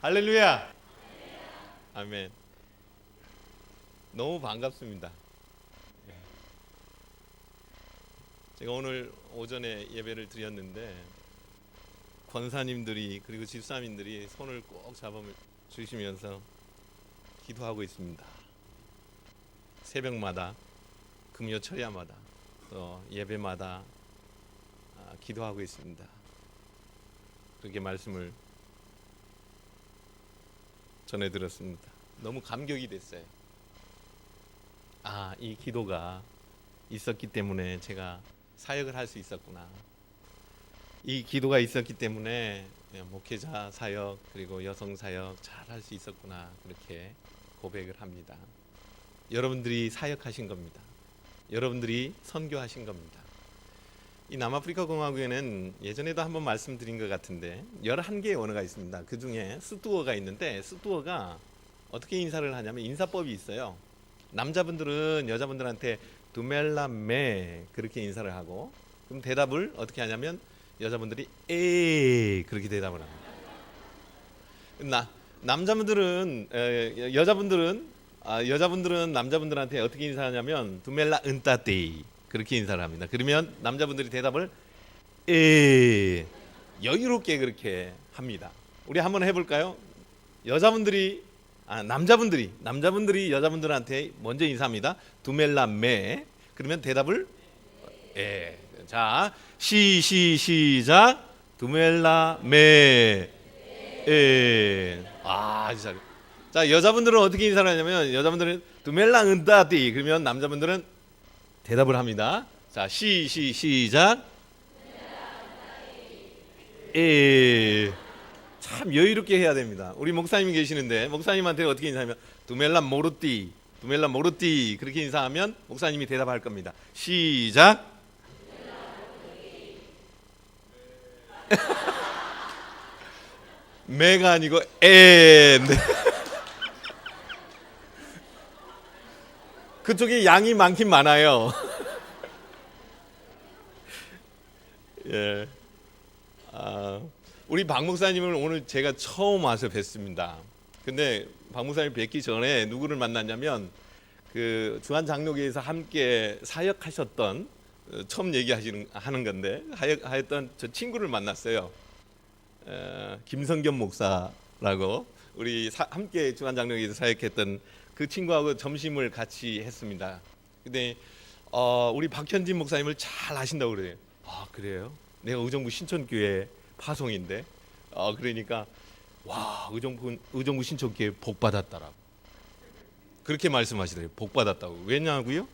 할렐루야. 아멘. 너무 반갑습니다. 제가 오늘 오전에 예배를 드렸는데 권사님들이 그리고 집사님들이 손을 꼭 잡아 주시면서 기도하고 있습니다. 새벽마다 금요 철야마다 또 예배마다 기도하고 있습니다. 그렇게 말씀을 전해 들었습니다. 너무 감격이 됐어요. 이 기도가 있었기 때문에 제가 사역을 할 수 있었구나. 이 기도가 있었기 때문에 목회자 사역 그리고 여성 사역 잘 할 수 있었구나. 그렇게 고백을 합니다. 여러분들이 사역하신 겁니다. 여러분들이 선교하신 겁니다. 이 남아프리카 공화국에는 예전에도 한번 말씀드린 것 같은데 11개의 언어가 있습니다. 그 중에 스투어가 있는데 스투어가 어떻게 인사를 하냐면 인사법이 있어요. 남자분들은 여자분들한테 두멜라메 그렇게 인사를 하고, 그럼 대답을 어떻게 하냐면 여자분들이 에 그렇게 대답을 합니다. 여자분들은 남자분들한테 어떻게 인사하냐면 두멜라 은따띠 그렇게 인사를 합니다. 그러면 남자분들이 대답을 에 여유롭게 그렇게 합니다. 우리 한번 해볼까요? 남자분들이 여자분들한테 먼저 인사합니다. 두멜라메 그러면 대답을 에. 자, 시작. 두멜라메 에. 진짜. 자, 여자분들은 어떻게 인사를 하냐면 여자분들은 두멜라 은따띠 그러면 남자분들은 대답을 합니다. 자, 시작. 참 여유롭게 해야 됩니다. 우리 목사님이 계시는데 목사님한테 어떻게 인사하면 두멜라 모르띠 그렇게 인사하면 목사님이 대답할 겁니다. 시작. 매가 아니고 에. 그쪽에 양이 많긴 많아요. 예. 우리 박 목사님을 오늘 제가 처음 와서 뵀습니다. 근데 박 목사님 뵙기 전에 누구를 만났냐면 그 주한 장로교에서 함께 사역하셨던 처음 하는 건데 하였던 저 친구를 만났어요. 김성겸 목사라고 우리 함께 주한 장로교에서 사역했던 그 친구하고 점심을 같이 했습니다. 근데 우리 박현진 목사님을 잘 아신다고 그래요. 그래요? 내가 의정부 신천교회 파송인데 그러니까 와 의정부 신천교회 복 받았다라고 그렇게 말씀하시더래요. 복 받았다고. 왜냐고요?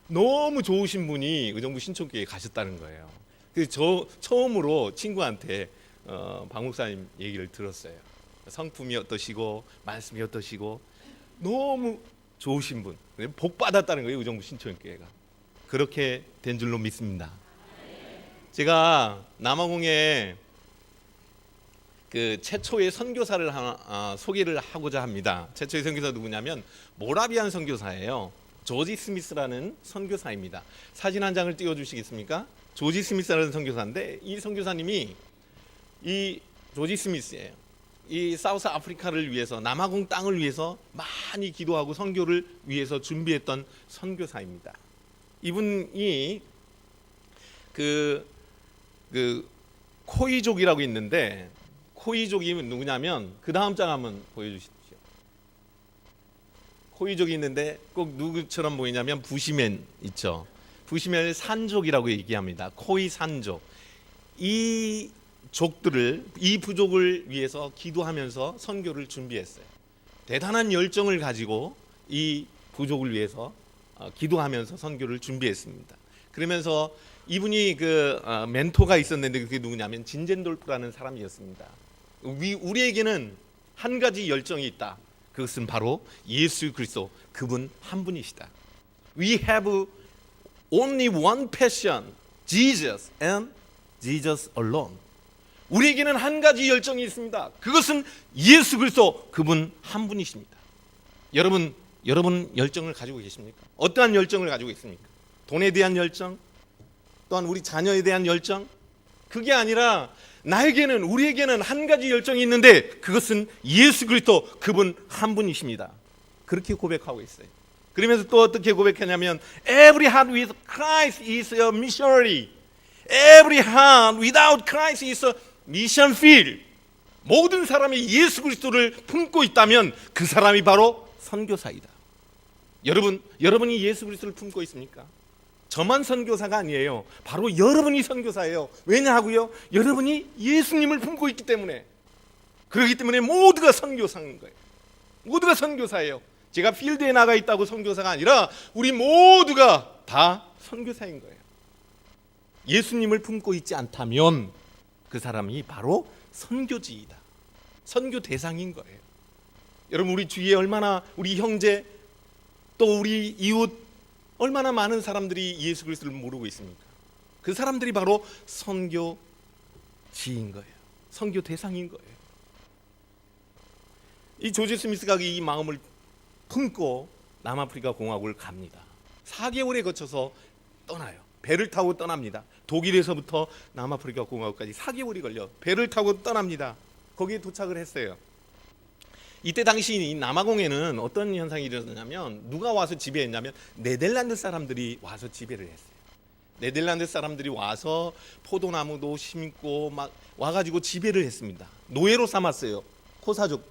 너무 좋으신 분이 의정부 신천교회에 가셨다는 거예요. 그래서 저 처음으로 친구한테 박 목사님 얘기를 들었어요. 성품이 어떠시고 말씀이 어떠시고 너무 좋으신 분, 복 받았다는 거예요. 의정부 신천교회가 그렇게 된 줄로 믿습니다. 제가 남아공에 그 최초의 선교사를 하나 소개를 하고자 합니다. 최초의 선교사 누구냐면 모라비안 선교사예요. 조지 스미스라는 선교사입니다. 사진 한 장을 띄워주시겠습니까? 조지 스미스라는 선교사인데 이 선교사님이 이 조지 스미스예요. 이 사우스 아프리카를 위해서 남아공 땅을 위해서 많이 기도하고 선교를 위해서 준비했던 선교사입니다. 이분이 그 코이족이라고 있는데 코이족이 누구냐면 그 다음 장 한번 보여주십시오. 코이족이 있는데 꼭 누구처럼 보이냐면 부시맨 있죠. 부시맨을 산족이라고 얘기합니다. 코이 산족. 이 부족을 위해서 기도하면서 선교를 준비했어요. 대단한 열정을 가지고 이 부족을 위해서 기도하면서 선교를 준비했습니다. 그러면서 이분이 멘토가 있었는데 그게 누구냐면 진젠돌프라는 사람이었습니다. 우리에게는 한 가지 열정이 있다. 그것은 바로 예수 그리스도 그분 한 분이시다. We have only one passion, Jesus and Jesus alone. 우리에게는 한 가지 열정이 있습니다. 그것은 예수 그리스도 그분 한 분이십니다. 여러분 열정을 가지고 계십니까? 어떠한 열정을 가지고 있습니까? 돈에 대한 열정, 또한 우리 자녀에 대한 열정, 그게 아니라 나에게는, 우리에게는 한 가지 열정이 있는데 그것은 예수 그리스도, 그분 한 분이십니다. 그렇게 고백하고 있어요. 그러면서 또 어떻게 고백하냐면 Every heart with Christ is a missionary. Every heart without Christ is a mission field. 모든 사람이 예수 그리스도를 품고 있다면 그 사람이 바로 선교사이다. 여러분이 예수 그리스도를 품고 있습니까? 저만 선교사가 아니에요. 바로 여러분이 선교사예요. 왜냐하고요? 여러분이 예수님을 품고 있기 때문에. 그렇기 때문에 모두가 선교사인 거예요. 모두가 선교사예요. 제가 필드에 나가 있다고 선교사가 아니라 우리 모두가 다 선교사인 거예요. 예수님을 품고 있지 않다면 그 사람이 바로 선교지이다. 선교 대상인 거예요. 여러분, 우리 주위에 얼마나 우리 형제 또 우리 이웃 얼마나 많은 사람들이 예수 그리스도를 모르고 있습니까? 그 사람들이 바로 선교지인 거예요. 선교 대상인 거예요. 이 조지 스미스가 이 마음을 품고 남아프리카 공화국을 갑니다. 4개월에 거쳐서 떠나요. 배를 타고 떠납니다. 독일에서부터 남아프리카 공화국까지 4개월이 걸려 배를 타고 떠납니다. 거기에 도착을 했어요. 이때 당시 이 남아공에는 어떤 현상이 일어났냐면, 누가 와서 지배했냐면 네덜란드 사람들이 와서 지배를 했어요. 네덜란드 사람들이 와서 포도나무도 심고 막 와가지고 지배를 했습니다. 노예로 삼았어요. 코사족,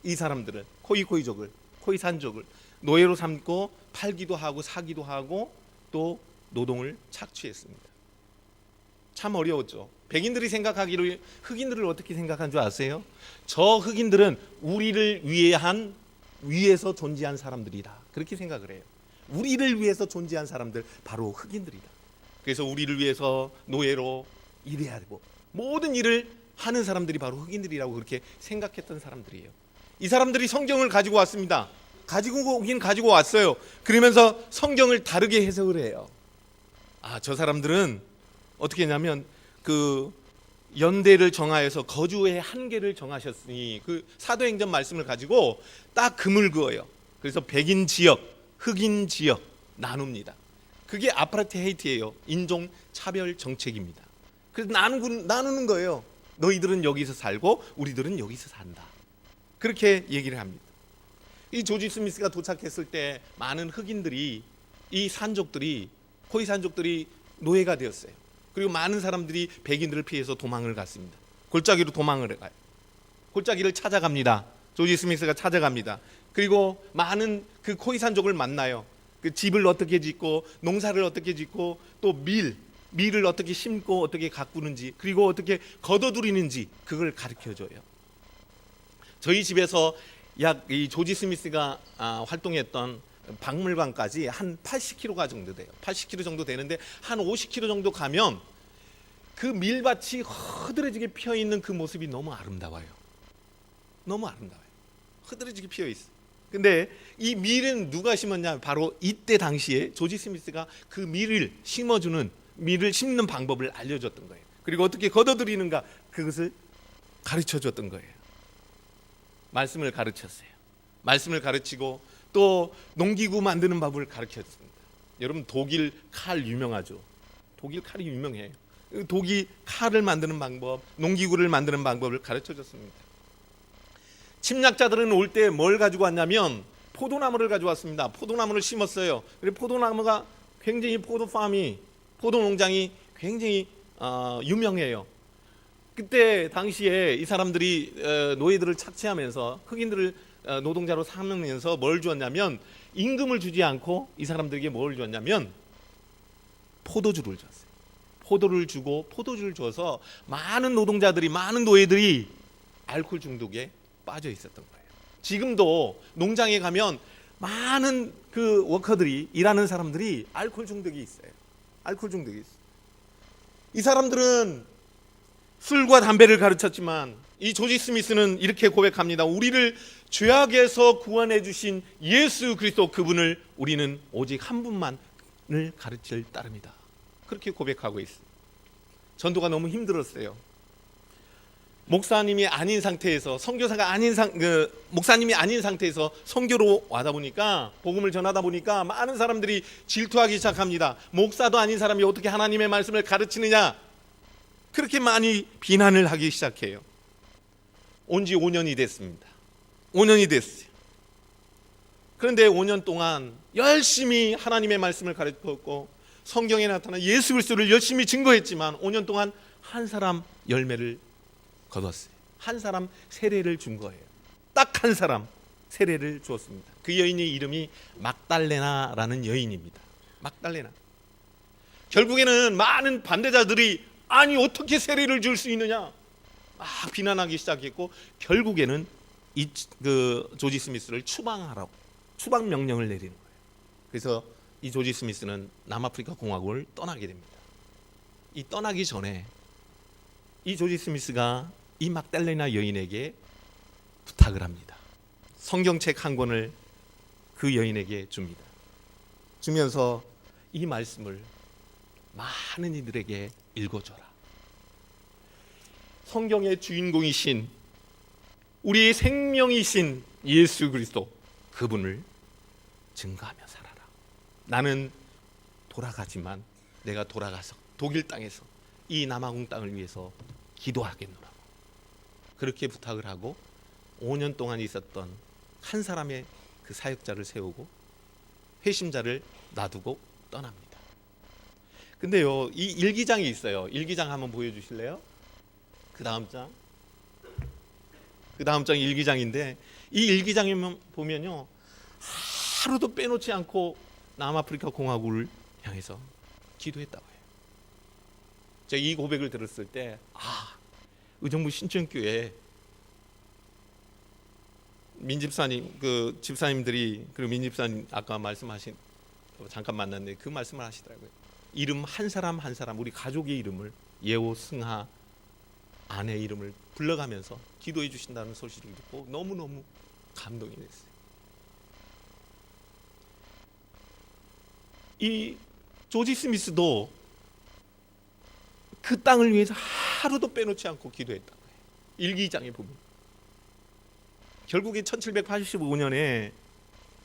이 사람들은 코이족을, 코이산족을 노예로 삼고 팔기도 하고 사기도 하고 또 노동을 착취했습니다. 참 어려웠죠. 백인들이 생각하기로 흑인들을 어떻게 생각한 줄 아세요? 저 흑인들은 우리를 위한 위에서 존재한 사람들이다. 그렇게 생각을 해요. 우리를 위해서 존재한 사람들, 바로 흑인들이다. 그래서 우리를 위해서 노예로 일해야 되고 모든 일을 하는 사람들이 바로 흑인들이라고 그렇게 생각했던 사람들이에요. 이 사람들이 성경을 가지고 왔습니다. 가지고 오긴 가지고 왔어요. 그러면서 성경을 다르게 해석을 해요. 저 사람들은 어떻게 했냐면 그 연대를 정하여서 거주의 한계를 정하셨으니 그 사도행전 말씀을 가지고 딱 금을 그어요. 그래서 백인 지역, 흑인 지역 나눕니다. 그게 아파르테헤이트예요. 인종 차별 정책입니다. 그래서 나누는 거예요. 너희들은 여기서 살고 우리들은 여기서 산다. 그렇게 얘기를 합니다. 이 조지 스미스가 도착했을 때 많은 흑인들이, 이 산족들이, 코이 산족들이 노예가 되었어요. 그리고 많은 사람들이 백인들을 피해서 도망을 갔습니다. 골짜기로 도망을 가요. 골짜기를 찾아갑니다. 조지 스미스가 찾아갑니다. 그리고 많은 그 코이 산족을 만나요. 그 집을 어떻게 짓고 농사를 어떻게 짓고 또 밀을 어떻게 심고 어떻게 가꾸는지, 그리고 어떻게 걷어들이는지 그걸 가르쳐줘요. 저희 집에서 약 이 조지 스미스가 활동했던 박물관까지 한 80km가 정도 돼요. 80km 정도 되는데 한 50km 정도 가면 그 밀밭이 흐드러지게 피어 있는 그 모습이 너무 아름다워요. 너무 아름다워요. 흐드러지게 피어 있어. 근데 이 밀은 누가 심었냐? 바로 이때 당시에 조지 스미스가 그 밀을 심는 방법을 알려줬던 거예요. 그리고 어떻게 걷어들이는가, 그것을 가르쳐줬던 거예요. 말씀을 가르쳤어요. 말씀을 가르치고 또 농기구 만드는 법을 가르쳐줬습니다. 여러분, 독일 칼 유명하죠? 독일 칼이 유명해요. 독일 칼을 만드는 방법, 농기구를 만드는 방법을 가르쳐줬습니다. 침략자들은 올 때 뭘 가지고 왔냐면 포도나무를 가져왔습니다. 포도나무를 심었어요. 그리고 포도나무가 굉장히 포도 농장이 굉장히 유명해요. 그때 당시에 이 사람들이 노예들을 착취하면서 흑인들을 노동자로 삼으면서 뭘 주었냐면, 임금을 주지 않고 이 사람들에게 뭘 주었냐면 포도주를 줬어요. 포도주를 줘서 많은 노동자들이, 많은 노예들이 알코올 중독에 빠져 있었던 거예요. 지금도 농장에 가면 많은 그 워커들이, 일하는 사람들이 알코올 중독이 있어요. 알코올 중독이 있어요. 이 사람들은 술과 담배를 가르쳤지만 이 조지 스미스는 이렇게 고백합니다. 우리를 죄악에서 구원해 주신 예수 그리스도, 그분을 우리는 오직 한 분만을 가르칠 따릅니다. 그렇게 고백하고 있어요. 전도가 너무 힘들었어요. 목사님이 아닌 상태에서, 선교사가 아닌 목사님이 아닌 상태에서 선교로 와다 보니까, 복음을 전하다 보니까 많은 사람들이 질투하기 시작합니다. 목사도 아닌 사람이 어떻게 하나님의 말씀을 가르치느냐? 그렇게 많이 비난을 하기 시작해요. 온 지 5년이 됐습니다. 5년이 됐어요. 그런데 5년 동안 열심히 하나님의 말씀을 가르쳤고 성경에 나타난 예수 그리스도를 열심히 증거했지만 5년 동안 한 사람 열매를 거뒀어요. 한 사람 세례를 준 거예요. 딱 한 사람 세례를 주었습니다. 그 여인의 이름이 막달레나라는 여인입니다. 막달레나. 결국에는 많은 반대자들이 아니 어떻게 세례를 줄 수 있느냐 막 비난하기 시작했고 결국에는 조지 스미스를 추방하라고 추방 명령을 내리는 거예요. 그래서 이 조지 스미스는 남아프리카 공화국을 떠나게 됩니다. 이 떠나기 전에 이 조지 스미스가 이 막달레나 여인에게 부탁을 합니다. 성경책 한 권을 그 여인에게 줍니다. 주면서 이 말씀을 많은 이들에게 읽어줘라. 성경의 주인공이신 우리의 생명이신 예수 그리스도 그분을 증거하며 살아라. 나는 돌아가지만 내가 돌아가서 독일 땅에서 이 남아공 땅을 위해서 기도하겠노라. 그렇게 부탁을 하고 5년 동안 있었던 한 사람의 그 사역자를 세우고 회심자를 놔두고 떠납니다. 근데요, 이 일기장이 있어요. 일기장 한번 보여주실래요? 그 다음 장. 그 다음 장이 일기장인데 이 일기장에 보면요, 하루도 빼놓지 않고 남아프리카 공화국을 향해서 기도했다고 해요. 제가 이 고백을 들었을 때 의정부 신천교회 민집사님 그 집사님들이 그리고 민집사님 아까 말씀하신 잠깐 만났는데 그 말씀을 하시더라고요. 이름 한 사람 한 사람 우리 가족의 이름을 예호 승하 아내 이름을 불러가면서 기도해 주신다는 소식을 듣고 너무너무 감동이 됐어요. 이 조지 스미스도 그 땅을 위해서 하루도 빼놓지 않고 기도했다고 해요. 일기장에 보면 결국에 1785년에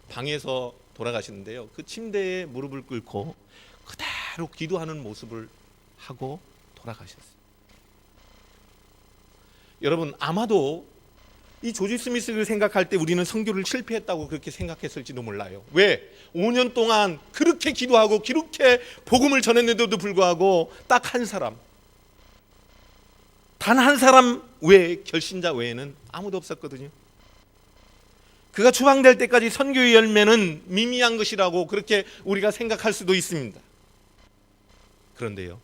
방에서 돌아가시는데요. 그 침대에 무릎을 꿇고 그대로 기도하는 모습을 하고 돌아가셨어요. 여러분 아마도 이 조지 스미스를 생각할 때 우리는 선교를 실패했다고 그렇게 생각했을지도 몰라요. 왜? 5년 동안 그렇게 기도하고 그렇게 복음을 전했는데도 불구하고 딱 한 사람, 단 한 사람 외에 결신자 외에는 아무도 없었거든요. 그가 추방될 때까지 선교의 열매는 미미한 것이라고 그렇게 우리가 생각할 수도 있습니다. 그런데요,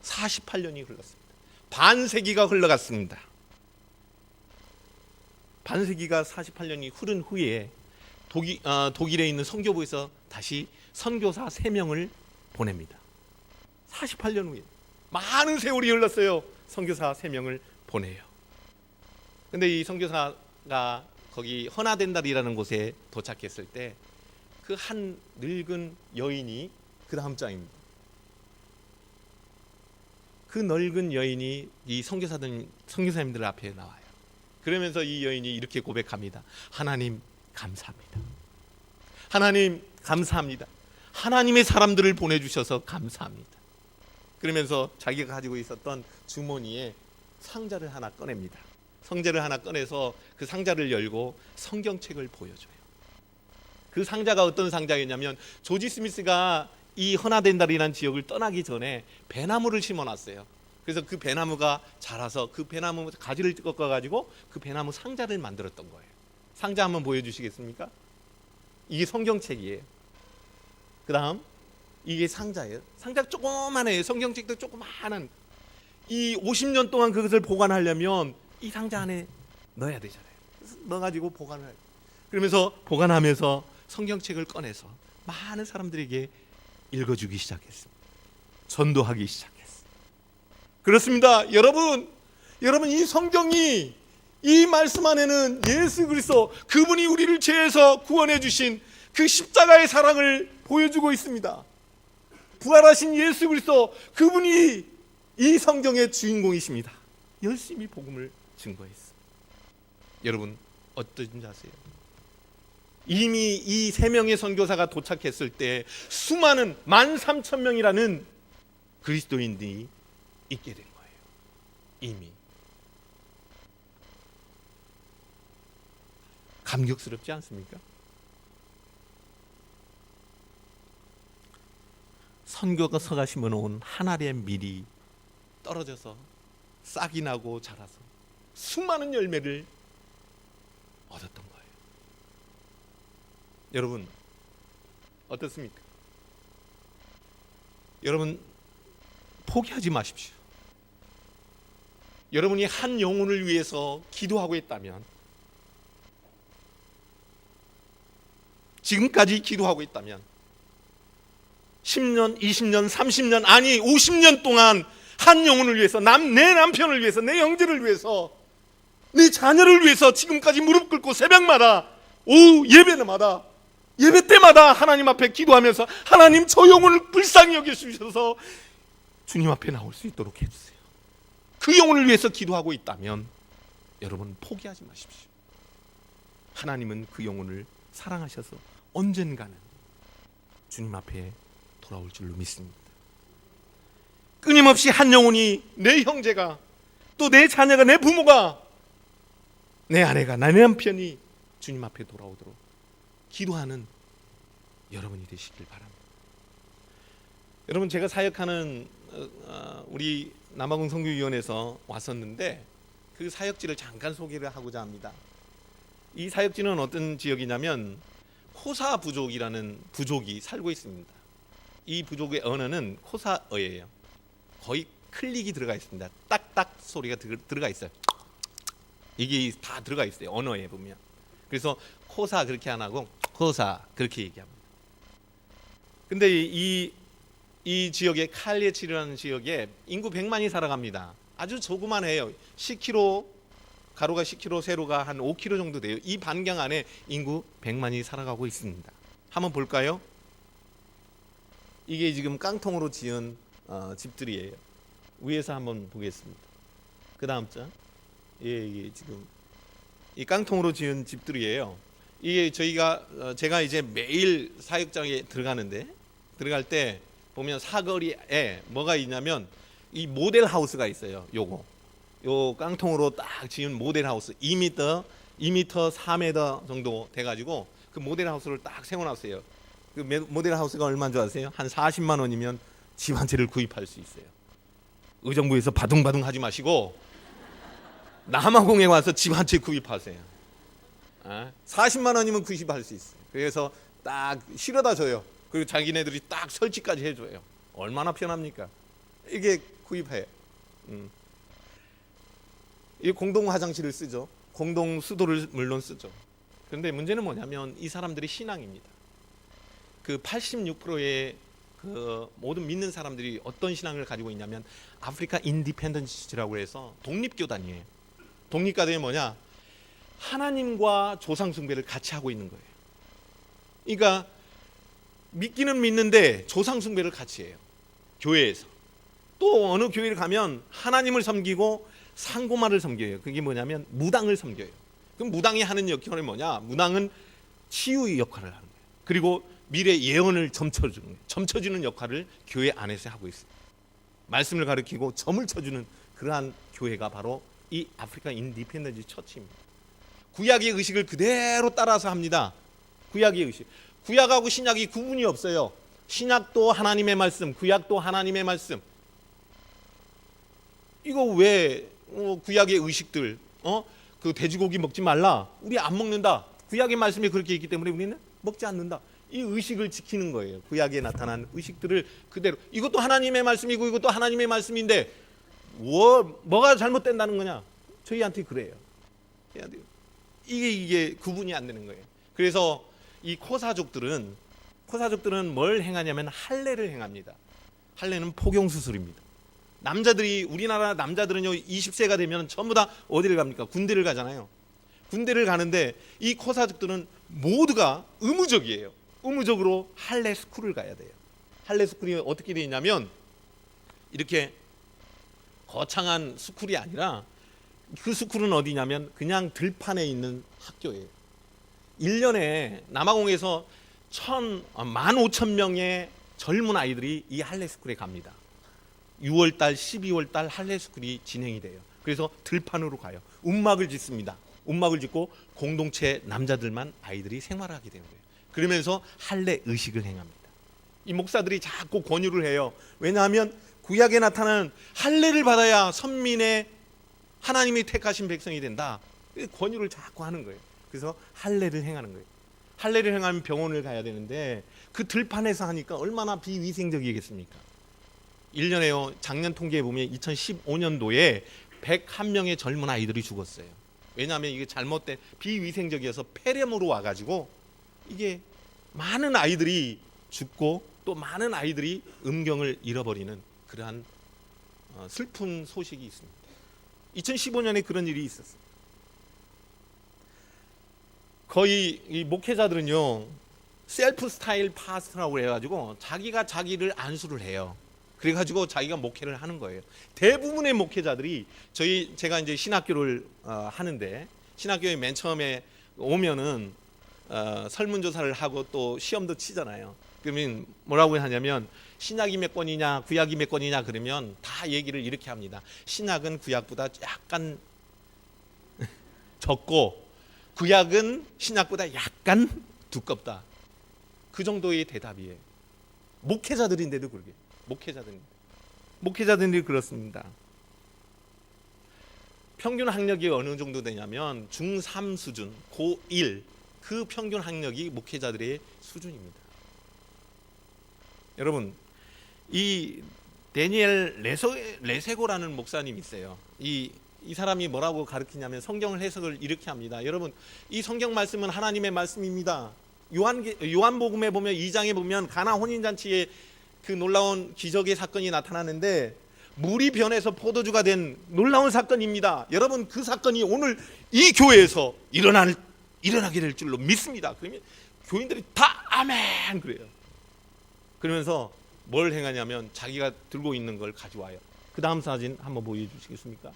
48년이 흘렀습니다. 반세기가 흘러갔습니다. 반세기가 48년이 흐른 후에 독일에 있는 선교부에서 다시 선교사 3명을 보냅니다. 48년 후에 많은 세월이 흘렀어요. 선교사 3명을 보내요. 근데 이 선교사가 거기 허나덴달이라는 곳에 도착했을 때 그 한 늙은 여인이 그 다음 장입니다. 그 늙은 여인이 이 선교사님들 앞에 나와요. 그러면서 이 여인이 이렇게 고백합니다. 하나님 감사합니다. 하나님 감사합니다. 하나님의 사람들을 보내주셔서 감사합니다. 그러면서 자기가 가지고 있었던 주머니에 상자를 하나 꺼냅니다. 성제를 하나 꺼내서 그 상자를 열고 성경책을 보여줘요. 그 상자가 어떤 상자였냐면 조지 스미스가 이 허나덴달이라는 지역을 떠나기 전에 배나무를 심어놨어요. 그래서 그 배나무가 자라서 그 배나무 가지를 꺾어가지고 그 배나무 상자를 만들었던 거예요. 상자 한번 보여주시겠습니까? 이게 성경책이에요. 그 다음 이게 상자예요. 상자가 조그만해요. 성경책도 조그만한. 이 50년 동안 그것을 보관하려면 이 상자 안에 넣어야 되잖아요. 넣어가지고 보관을 해요. 그러면서 보관하면서 성경책을 꺼내서 많은 사람들에게 읽어주기 시작했습니다. 전도하기 시작했어요. 그렇습니다. 여러분 이 성경이 이 말씀 안에는 예수 그리스도 그분이 우리를 죄에서 구원해 주신 그 십자가의 사랑을 보여주고 있습니다. 부활하신 예수 그리스도 그분이 이 성경의 주인공이십니다. 열심히 복음을 증거했습니다. 여러분 어떤지 아세요? 이미 이 3명의 선교사가 도착했을 때 수많은 13,000명이라는 그리스도인들이 있게 된 거예요. 이미. 감격스럽지 않습니까? 선교가 서가 심어놓은 한 알의 밀이 떨어져서 싹이 나고 자라서 수많은 열매를 얻었던 거예요. 여러분 어떻습니까? 여러분 포기하지 마십시오. 여러분이 한 영혼을 위해서 기도하고 있다면, 지금까지 기도하고 있다면 10년, 20년, 30년, 아니 50년 동안 한 영혼을 위해서, 내 남편을 위해서, 내 형제를 위해서, 내 자녀를 위해서 지금까지 무릎 꿇고 새벽마다, 오후 예배마다, 예배 때마다 하나님 앞에 기도하면서 하나님 저 영혼을 불쌍히 여겨주셔서 주님 앞에 나올 수 있도록 해주세요. 그 영혼을 위해서 기도하고 있다면 여러분 포기하지 마십시오. 하나님은 그 영혼을 사랑하셔서 언젠가는 주님 앞에 돌아올 줄로 믿습니다. 끊임없이 한 영혼이, 내 형제가, 또 내 자녀가, 내 부모가, 내 아내가, 내 남편이 주님 앞에 돌아오도록 기도하는 여러분이 되시길 바랍니다. 여러분 제가 사역하는 우리 남아공 선교위원회에서 왔었는데 그 사역지를 잠깐 소개를 하고자 합니다. 이 사역지는 어떤 지역이냐면 코사 부족이라는 부족이 살고 있습니다. 이 부족의 언어는 코사어예요. 거의 클릭이 들어가 있습니다. 딱딱 소리가 들어가 있어요. 이게 다 들어가 있어요. 언어에 보면. 그래서 코사 그렇게 안 하고 코사 그렇게 얘기합니다. 근데 이 지역에 칼리에치라는 지역에 인구 100만이 살아갑니다. 아주 조그만해요. 10km, 가로가 10km, 세로가 한 5km 정도 돼요. 이 반경 안에 인구 100만이 살아가고 있습니다. 한번 볼까요? 이게 지금 깡통으로 지은 집들이에요. 위에서 한번 보겠습니다. 그 다음 장. 이게 지금 이 깡통으로 지은 집들이에요. 이게 제가 이제 매일 사역장에 들어갈 때 보면 사거리에 뭐가 있냐면 이 모델 하우스가 있어요. 요 깡통으로 딱 지은 모델 하우스 2m, 3m 정도 돼가지고 그 모델 하우스를 딱 세워놨어요. 그 모델 하우스가 얼마인 줄 아세요? 한 40만 원이면 집 한 채를 구입할 수 있어요. 의정부에서 바둥바둥 하지 마시고 남아공에 와서 집 한 채 구입하세요. 40만 원이면 구입할 수 있어요. 그래서 딱 실어다 줘요. 그리고 자기네들이 딱 설치까지 해줘요. 얼마나 편합니까? 이게 구입해. 이 공동 화장실을 쓰죠. 공동 수도를 물론 쓰죠. 그런데 문제는 뭐냐면 이 사람들이 신앙입니다. 그 86%의 그 모든 믿는 사람들이 어떤 신앙을 가지고 있냐면 아프리카 인디펜던스라고 해서 독립교단이에요. 독립교단이 뭐냐? 하나님과 조상 숭배를 같이 하고 있는 거예요. 그러니까 믿기는 믿는데 조상 숭배를 같이 해요. 교회에서. 또 어느 교회를 가면 하나님을 섬기고 상고마를 섬겨요. 그게 뭐냐면 무당을 섬겨요. 그럼 무당이 하는 역할이 뭐냐? 무당은 치유의 역할을 하는 거예요. 그리고 미래 예언을 점쳐주는 거예요. 점쳐주는 역할을 교회 안에서 하고 있어요. 말씀을 가르치고 점을 쳐주는 그러한 교회가 바로 이 아프리카 인디펜던스 처치입니다. 구약의 의식을 그대로 따라서 합니다. 구약의 의식. 구약하고 신약이 구분이 없어요. 신약도 하나님의 말씀, 구약도 하나님의 말씀. 이거 왜 구약의 의식들, 그 돼지고기 먹지 말라. 우리 안 먹는다. 구약의 말씀이 그렇게 있기 때문에 우리는 먹지 않는다. 이 의식을 지키는 거예요. 구약에 나타난 의식들을 그대로. 이것도 하나님의 말씀이고 이것도 하나님의 말씀인데 뭐가 잘못된다는 거냐? 저희한테 그래요. 이게 구분이 안 되는 거예요. 그래서 이 코사족들은 뭘 행하냐면 할례를 행합니다. 할례는 포경 수술입니다. 남자들이, 우리나라 남자들은요 20세가 되면 전부 다 어디를 갑니까? 군대를 가잖아요. 군대를 가는데 이 코사족들은 모두가 의무적이에요. 의무적으로 할례 스쿨을 가야 돼요. 할례 스쿨이 어떻게 되어 있냐면 이렇게 거창한 스쿨이 아니라 그 스쿨은 어디냐면 그냥 들판에 있는 학교예요. 1년에 남아공에서 15,000명의 젊은 아이들이 이 할례 스쿨에 갑니다. 6월달, 12월달 할례 스쿨이 진행이 돼요. 그래서 들판으로 가요. 움막을 짓습니다. 움막을 짓고 공동체 남자들만 아이들이 생활하게 되는 거예요. 그러면서 할례 의식을 행합니다. 이 목사들이 자꾸 권유를 해요. 왜냐하면 구약에 나타나는 할례를 받아야 선민의 하나님이 택하신 백성이 된다. 권유를 자꾸 하는 거예요. 그래서 할례를 행하는 거예요. 할례를 행하면 병원을 가야 되는데 그 들판에서 하니까 얼마나 비위생적이겠습니까? 1년에요. 작년 통계에 보면 2015년도에 101명의 젊은 아이들이 죽었어요. 왜냐하면 이게 잘못된 비위생적이어서 폐렴으로 와가지고 이게 많은 아이들이 죽고 또 많은 아이들이 음경을 잃어버리는 그러한 슬픈 소식이 있습니다. 2015년에 그런 일이 있었어요. 거의 이 목회자들은요 셀프 스타일 파스터라고 해가지고 자기가 자기를 안수를 해요. 그래가지고 자기가 목회를 하는 거예요. 대부분의 목회자들이 제가 이제 신학교를 하는데 신학교에 맨 처음에 오면은 설문조사를 하고 또 시험도 치잖아요. 그러면 뭐라고 하냐면 신약이 몇 권이냐 구약이 몇 권이냐 그러면 다 얘기를 이렇게 합니다. 신약은 구약보다 약간 적고 구약은 신약보다 약간 두껍다. 그 정도의 대답이에요. 목회자들인데도 그러게. 목회자들이 그렇습니다. 평균 학력이 어느 정도 되냐면 중3 수준, 고1 그 평균 학력이 목회자들의 수준입니다. 여러분, 이 데니엘 레세고라는 목사님이 있어요. 이 사람이 뭐라고 가르치냐면 성경을 해석을 이렇게 합니다. 여러분, 이 성경 말씀은 하나님의 말씀입니다. 요한복음에 보면 2장에 보면 가나 혼인잔치에 그 놀라운 기적의 사건이 나타나는데 물이 변해서 포도주가 된 놀라운 사건입니다. 여러분, 그 사건이 오늘 이 교회에서 일어나게 될 줄로 믿습니다. 그러면 교인들이 다 아멘 그래요. 그러면서 뭘 행하냐면 자기가 들고 있는 걸 가져와요. 그 다음 사진 한번 보여주시겠습니까?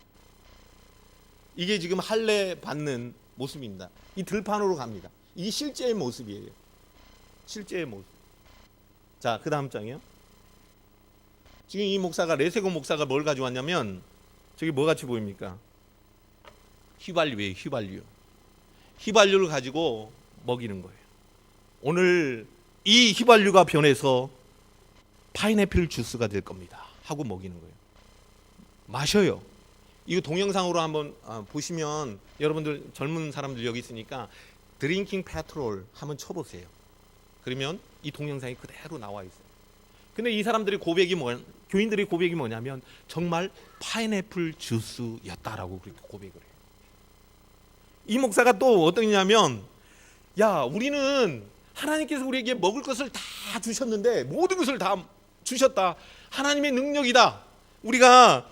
이게 지금 할례 받는 모습입니다. 이 들판으로 갑니다. 이게 실제의 모습이에요. 실제의 모습. 자, 그 다음 장이요. 지금 이 목사가 레세고 목사가 뭘 가져왔냐면 저기 뭐 같이 보입니까? 휘발유예요. 휘발유를 가지고 먹이는 거예요. 오늘 이 휘발유가 변해서 파인애플 주스가 될 겁니다 하고 먹이는 거예요. 마셔요. 이거 동영상으로 한번 보시면 여러분들 젊은 사람들 여기 있으니까 드링킹 페트롤 한번 쳐보세요. 그러면 이 동영상이 그대로 나와 있어요. 근데 이 사람들의 교인들의 고백이 뭐냐면 정말 파인애플 주스였다라고 그렇게 고백을 해요. 이 목사가 또 어떠냐면 야, 우리는 하나님께서 우리에게 먹을 것을 다 주셨는데 모든 것을 다 주셨다. 하나님의 능력이다. 우리가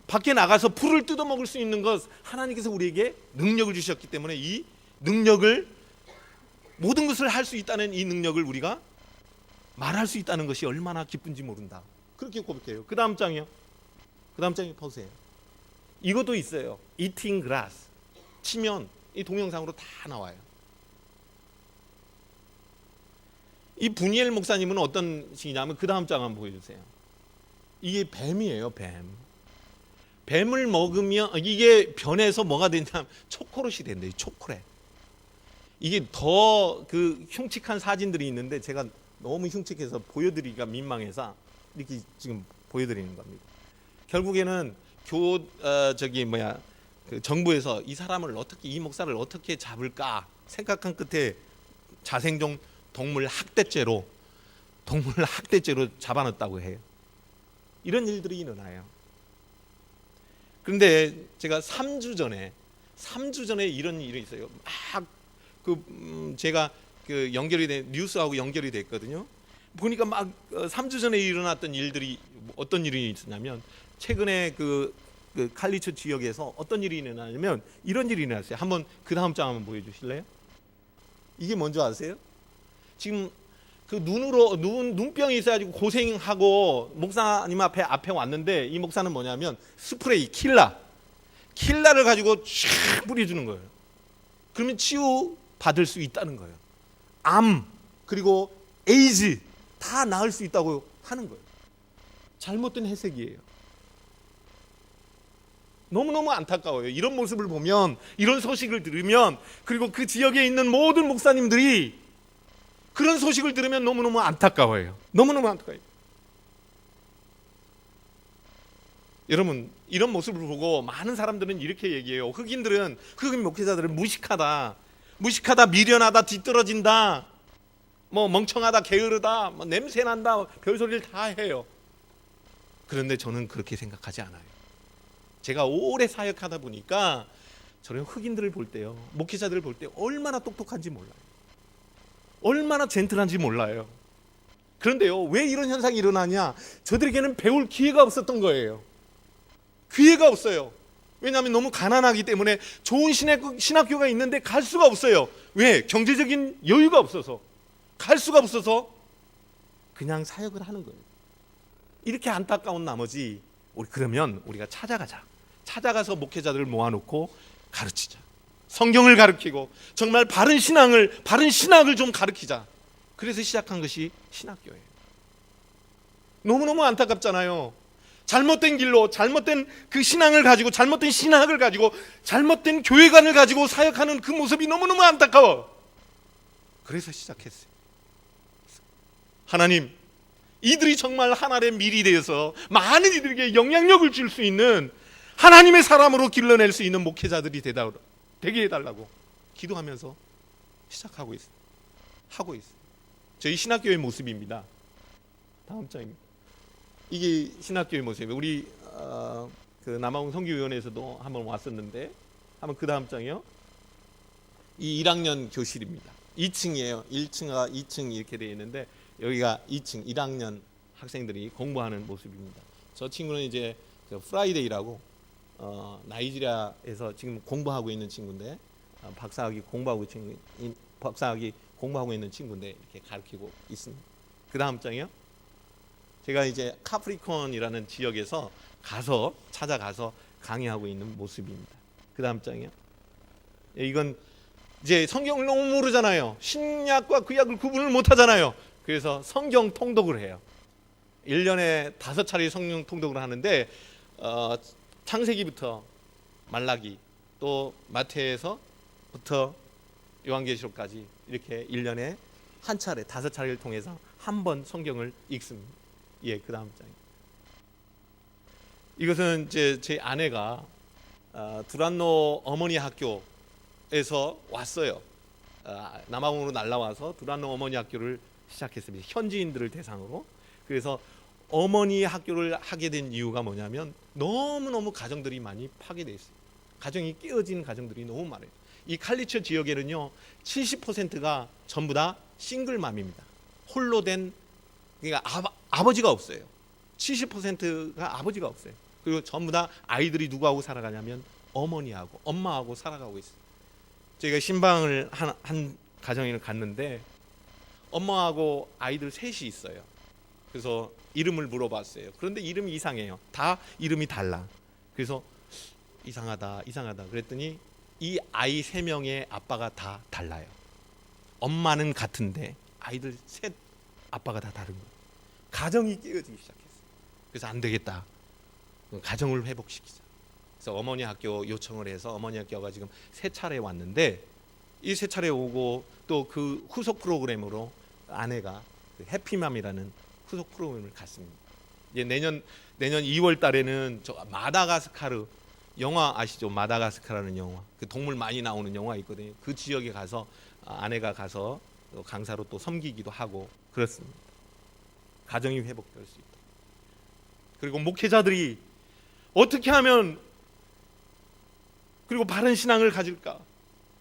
밖에 나가서 풀을 뜯어 먹을 수 있는 것 하나님께서 우리에게 능력을 주셨기 때문에 이 능력을 모든 것을 할 수 있다는 이 능력을 우리가 말할 수 있다는 것이 얼마나 기쁜지 모른다. 그렇게 고백해요. 그 다음 장이요. 그 다음 장에 보세요. 이것도 있어요. eating grass. 치면 이 동영상으로 다 나와요. 이 분이엘 목사님은 어떤 식이냐면 그 다음 장 한번 보여주세요. 이게 뱀이에요. 뱀을 먹으면 이게 변해서 뭐가 되냐면 초콜릿이 된대요. 초콜릿. 이게 더 그 흉측한 사진들이 있는데 제가 너무 흉측해서 보여드리기가 민망해서 이렇게 지금 보여드리는 겁니다. 결국에는 그 정부에서 이 목사를 어떻게 잡을까 생각한 끝에 자생종 동물 학대죄로 잡아놨다고 해요. 이런 일들이 일어나요. 그런데 제가 3주 전에 이런 일이 있어요. 제가 연결이 된 뉴스하고 연결이 됐거든요. 보니까 3주 전에 일어났던 일들이 어떤 일이 있었냐면 최근에 그 칼리처 지역에서 어떤 일이 일어나냐면 이런 일이 일어났어요. 한번 그 다음 장 한번 보여주실래요? 이게 뭔지 아세요? 지금 그 눈병이 있어가지고 고생하고 목사님 앞에 왔는데 이 목사는 뭐냐면 스프레이 킬라를 가지고 쫙 뿌려주는 거예요. 그러면 치유 받을 수 있다는 거예요. 암 그리고 에이즈 다 나을 수 있다고 하는 거예요. 잘못된 해석이에요. 너무너무 안타까워요. 이런 모습을 보면, 이런 소식을 들으면, 그리고 그 지역에 있는 모든 목사님들이 그런 소식을 들으면 너무너무 안타까워요. 너무너무 안타까워요. 여러분, 이런 모습을 보고 많은 사람들은 이렇게 얘기해요. 흑인 목회자들은 무식하다, 미련하다, 뒤떨어진다, 뭐 멍청하다, 게으르다, 뭐 냄새난다, 별소리를 다 해요. 그런데 저는 그렇게 생각하지 않아요. 제가 오래 사역하다 보니까 저는 흑인들을 볼 때요, 목회자들을 볼 때 얼마나 똑똑한지 몰라요. 얼마나 젠틀한지 몰라요. 그런데요, 왜 이런 현상이 일어나냐? 저들에게는 배울 기회가 없었던 거예요. 기회가 없어요. 왜냐하면 너무 가난하기 때문에 좋은 신학교가 있는데 갈 수가 없어요. 왜? 경제적인 여유가 없어서, 갈 수가 없어서 그냥 사역을 하는 거예요. 이렇게 안타까운 나머지 그러면 우리가 찾아가서 목회자들을 모아놓고 가르치자. 성경을 가르치고 정말 바른 신학을 좀 가르치자. 그래서 시작한 것이 신학교예요. 너무너무 안타깝잖아요. 잘못된 길로, 잘못된 그 신앙을 가지고, 잘못된 신학을 가지고, 잘못된 교회관을 가지고 사역하는 그 모습이 너무너무 안타까워. 그래서 시작했어요. 하나님, 이들이 정말 하나님의 밀이 되어서 많은 이들에게 영향력을 줄 수 있는 하나님의 사람으로 길러낼 수 있는 목회자들이 되게 해달라고 기도하면서 시작하고 있어요. 하고 있어요. 저희 신학교의 모습입니다. 다음 장입니다. 이게 신학교의 모습이에요. 우리 그 남아공 선교위원회에서도 한번 왔었는데, 한번 그 다음 장이요. 이 1학년 교실입니다. 2층이에요. 1층과 2층 이렇게 되어 있는데, 여기가 2층 1학년 학생들이 공부하는 모습입니다. 저 친구는 이제 프라이데이라고 나이지리아에서 지금 공부하고 있는 친구인데, 박사학위 공부하고 있는 친구인데 이렇게 가르치고 있습니다. 그 다음 장이요. 제가 이제 카프리콘이라는 지역에서 찾아가서 강의하고 있는 모습입니다. 그 다음 장이요. 이건 이제 성경을 너무 모르잖아요. 신약과 구약을 구분을 못하잖아요. 그래서 성경 통독을 해요. 1년에 5차례 성경 통독을 하는데, 창세기부터 말라기, 또 마태에서부터 요한계시록까지 이렇게 1년에 한 차례, 5차례를 통해서 한 번 성경을 읽습니다. 예, 그 다음 장. 이것은 이제 제 아내가 두란노 어머니 학교에서 왔어요. 남아공으로 날라와서 두란노 어머니 학교를 시작했습니다. 현지인들을 대상으로. 그래서 어머니 학교를 하게 된 이유가 뭐냐면, 너무너무 가정들이 많이 파괴되어 있어요. 가정이 깨어진 가정들이 너무 많아요. 이 칼리처 지역에는요, 70%가 전부 다 싱글맘입니다. 홀로 된, 그러니까 아버지가 없어요. 70%가 아버지가 없어요. 그리고 전부 다 아이들이 누구하고 살아가냐면 어머니하고 엄마하고 살아가고 있어요. 저희가 신방을 한 가정에 갔는데, 엄마하고 아이들 셋이 있어요. 그래서 이름을 물어봤어요. 그런데 이름이 이상해요. 다 이름이 달라. 그래서 이상하다 그랬더니 이 아이 3명의 아빠가 다 달라요. 엄마는 같은데 아이들 셋 아빠가 다 다른 거예요. 가정이 깨어지기 시작했어요. 그래서 안 되겠다, 가정을 회복시키자. 그래서 어머니 학교 요청을 해서 어머니 학교가 지금 3차례 왔는데, 이 3차례 오고 또 그 후속 프로그램으로 아내가 그 해피맘이라는 후속 프로그램을 갔습니다. 이제 내년 2월 달에는 저 마다가스카르 영화 아시죠? 마다가스카르라는 영화, 그 동물 많이 나오는 영화 있거든요. 그 지역에 가서 아내가 가서 강사로 또 섬기기도 하고 그렇습니다. 가정이 회복될 수 있다. 그리고 목회자들이 어떻게 하면, 그리고 바른 신앙을 가질까?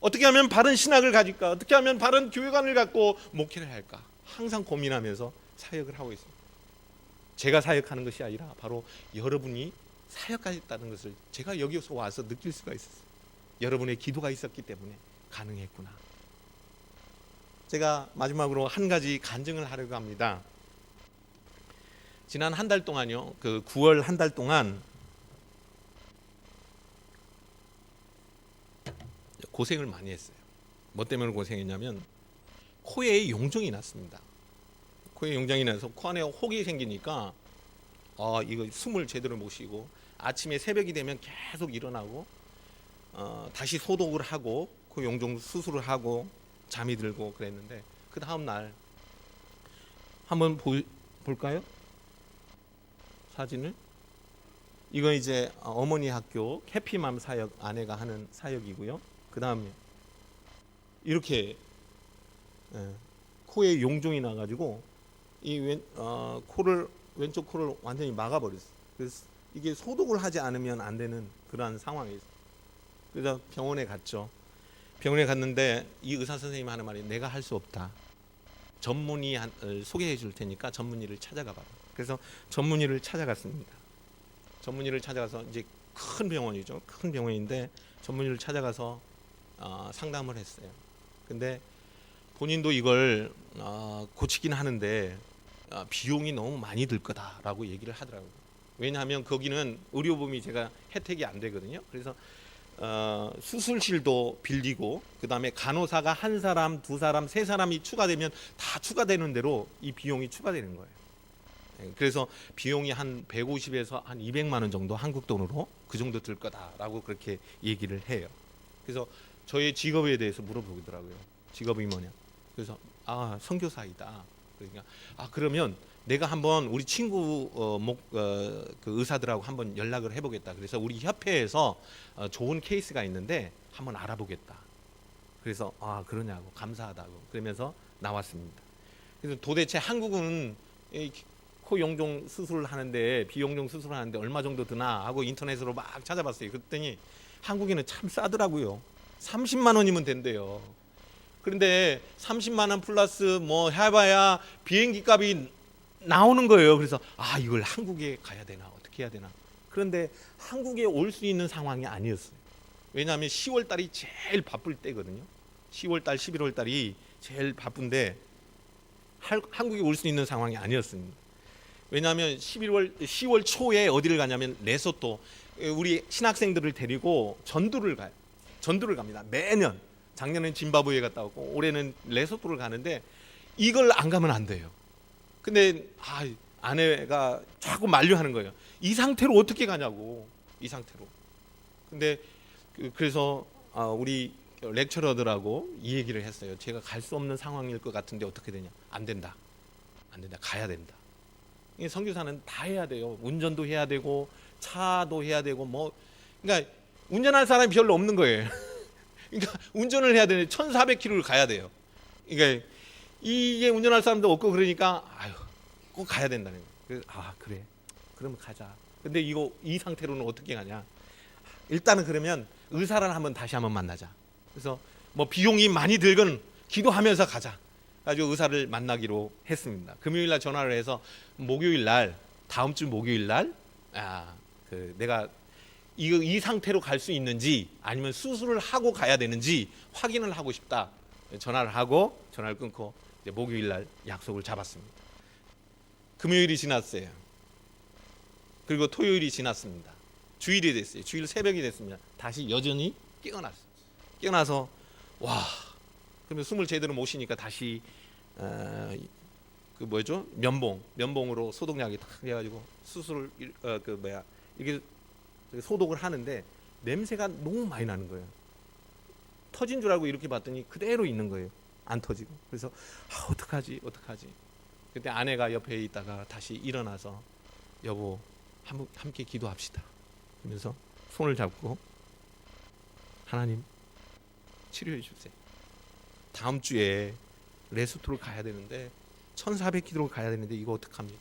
어떻게 하면 바른 신학을 가질까? 어떻게 하면 바른 교회관을 갖고 목회를 할까? 항상 고민하면서 사역을 하고 있습니다. 제가 사역하는 것이 아니라 바로 여러분이 사역하셨다는 것을 제가 여기서 와서 느낄 수가 있었어요. 여러분의 기도가 있었기 때문에 가능했구나. 제가 마지막으로 한 가지 간증을 하려고 합니다. 지난 한 달 동안요, 그 9월 한 달 동안 고생을 많이 했어요. 뭐 때문에 고생했냐면, 코에 용종이 났습니다. 코에 용종이 나서 코 안에 혹이 생기니까 이거 숨을 제대로 못 쉬고 아침에 새벽이 되면 계속 일어나고 다시 소독을 하고 그 용종 수술을 하고 잠이 들고 그랬는데 그 다음 날 한번 볼까요? 사진을. 이건 이제 어머니 학교 해피맘 사역 아내가 하는 사역이고요. 그 다음에 이렇게 코에 용종이 나가지고 이 왼쪽 코를 완전히 막아버렸어요. 그래서 이게 소독을 하지 않으면 안 되는 그러한 상황이 있어요. 그래서 병원에 갔죠. 병원에 갔는데 이 의사 선생님 하는 말이 내가 할 수 없다. 전문의 소개해 줄 테니까 전문의를 찾아가 봐라. 그래서 전문의를 찾아갔습니다. 전문의를 찾아가서 이제 큰 병원이죠. 큰 병원인데 전문의를 찾아가서 상담을 했어요. 근데 본인도 이걸 고치긴 하는데 비용이 너무 많이 들 거다라고 얘기를 하더라고요. 왜냐하면 거기는 의료보험이 제가 혜택이 안 되거든요. 그래서 수술실도 빌리고 그 다음에 간호사가 한 사람, 두 사람, 세 사람이 추가되면 다 추가되는 대로 이 비용이 추가되는 거예요. 그래서 비용이 한 150에서 한 200만 원 정도 한국 돈으로 그 정도 들 거다라고 그렇게 얘기를 해요. 그래서 저의 직업에 대해서 물어보더라고요. 직업이 뭐냐? 그래서 선교사이다. 그러니까 그러면 내가 한번 우리 친구 그 의사들하고 한번 연락을 해보겠다. 그래서 우리 협회에서 좋은 케이스가 있는데 한번 알아보겠다. 그래서 그러냐고 감사하다고 그러면서 나왔습니다. 그래서 도대체 한국은 코 용종 수술을 하는데 비용종 수술을 하는데 얼마 정도 드나 하고 인터넷으로 막 찾아봤어요. 그랬더니 한국에는 참 싸더라고요. 30만 원이면 된대요. 그런데 30만 원 플러스 뭐 해봐야 비행기 값이 나오는 거예요. 그래서 이걸 한국에 가야 되나 어떻게 해야 되나. 그런데 한국에 올 수 있는 상황이 아니었어요. 왜냐하면 10월 달이 제일 바쁠 때거든요. 10월 달, 11월 달이 제일 바쁜데 한국에 올 수 있는 상황이 아니었습니다. 왜냐하면 10월 초에 어디를 가냐면 레소토, 우리 신학생들을 데리고 전도를 가요. 전도를 갑니다. 매년. 작년엔 짐바브웨 갔다 왔고 올해는 레소토를 가는데 이걸 안 가면 안 돼요. 근데 아내가 자꾸 만류하는 거예요. 이 상태로 어떻게 가냐고. 이 상태로. 근데 그래서 우리 렉처러들하고 이 얘기를 했어요. 제가 갈 수 없는 상황일 것 같은데 어떻게 되냐. 안 된다. 안 된다. 가야 된다. 선교사는 다 해야 돼요. 운전도 해야 되고 차도 해야 되고 그러니까 운전할 사람이 별로 없는 거예요. 그러니까 운전을 해야 되는데 1,400km를 가야 돼요. 그러니까 이게 운전할 사람도 없고 그러니까 꼭 가야 된다는 거예요. 그래서 그래. 그러면 가자. 근데 이 상태로는 어떻게 가냐? 일단은 그러면 의사를 다시 한번 만나자. 그래서 비용이 많이 들건 기도하면서 가자. 가지고 의사를 만나기로 했습니다. 금요일 날 전화를 해서 목요일 날 다음 주 목요일 날 내가 이 상태로 갈 수 있는지 아니면 수술을 하고 가야 되는지 확인을 하고 싶다. 전화를 끊고 이제 목요일 날 약속을 잡았습니다. 금요일이 지났어요. 그리고 토요일이 지났습니다. 주일이 됐어요. 주일 새벽이 됐습니다. 다시 여전히 깨어났어요. 깨어나서 그러면 숨을 제대로 못 쉬니까 다시 면봉으로 소독약이 탁 해가지고 수술을 이게 소독을 하는데 냄새가 너무 많이 나는 거예요. 터진 줄 알고 이렇게 봤더니 그대로 있는 거예요. 안 터지고. 그래서 어떡하지? 그때 아내가 옆에 있다가 다시 일어나서 여보 함께 기도합시다. 그러면서 손을 잡고 하나님 치료해 주세요. 다음 주에 레소토를 가야 되는데 1,400km를 가야 되는데 이거 어떡합니까?